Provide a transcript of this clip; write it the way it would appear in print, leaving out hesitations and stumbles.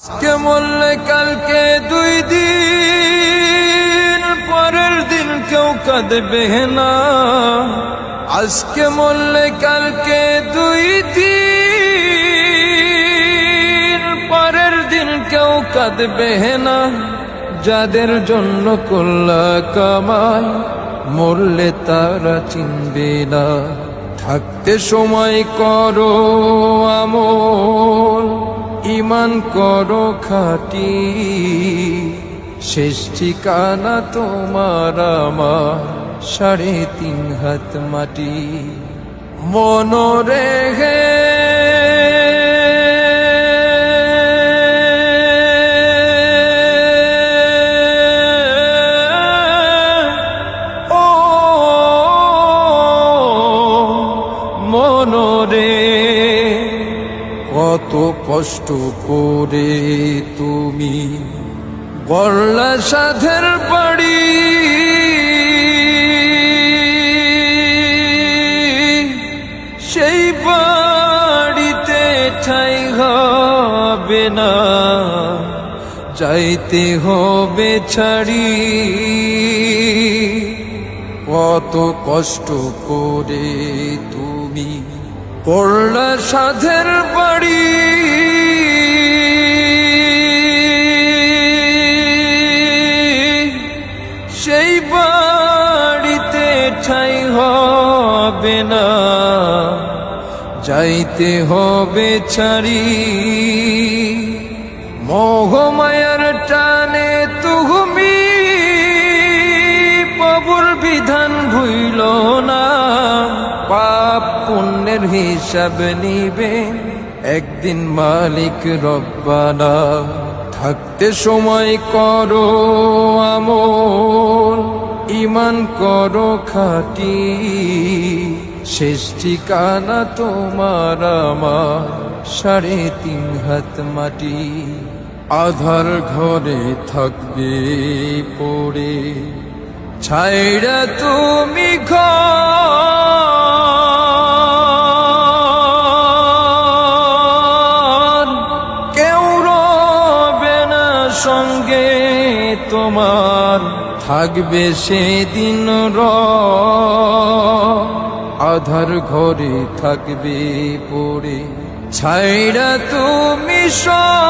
কে মরলে কালকে 2 দিন, পরের দিন কেউ কাঁদবে না। আজকে মরলে কালকে 2 দিন, পরের দিন কেউ কাঁদবে না। যাদের জন্য করলা কামাই, মরলে তারা চিনবে না। থাকতে সময় করো আমল, ঈমান করো খাঁটি, শেষ ঠিকানা তোমার আমার 3.5 হাত মাটি। মনরে হে মনরে, কত কষ্ট করে তুমি গড়লা সাধের বাড়ি। সেই বাড়িতে ঠাঁই হবে না, যাইতে হবে ছাড়ি। কত কষ্ট করে তুমি করলা সাধের বাড়ি। সেই বাড়িতে ঠাঁই হবে না, যাইতে হবে ছাড়ি। মোহমায়ার টানে তুমি প্রভুর বিধান ভুইল না। পাপ পুণ্যের হিসাব নিবে একদিন মালিক রব্বানা। থাকতে সময় করো আমল, ঈমান করো খাঁটি, শেষ ঠিকানা তোমার আমার 3.5 হাত মাটি। আধার ঘরে থাকবে পড়ে, ছাইড়া তুমি ঘর, কেউ রবে না সঙ্গে তোমার, থাকবে সেদিন আধার ঘরে থাকবে পড়ে, ছাইড়া তুমি সব।